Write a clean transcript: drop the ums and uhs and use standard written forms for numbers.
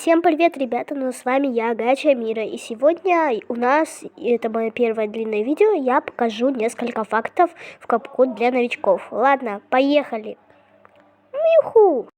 Всем привет, ребята, ну с вами я, Гача Мира, и сегодня у нас, это мое первое длинное видео, я покажу несколько фактов в Капкод для новичков. Ладно, поехали! Миху!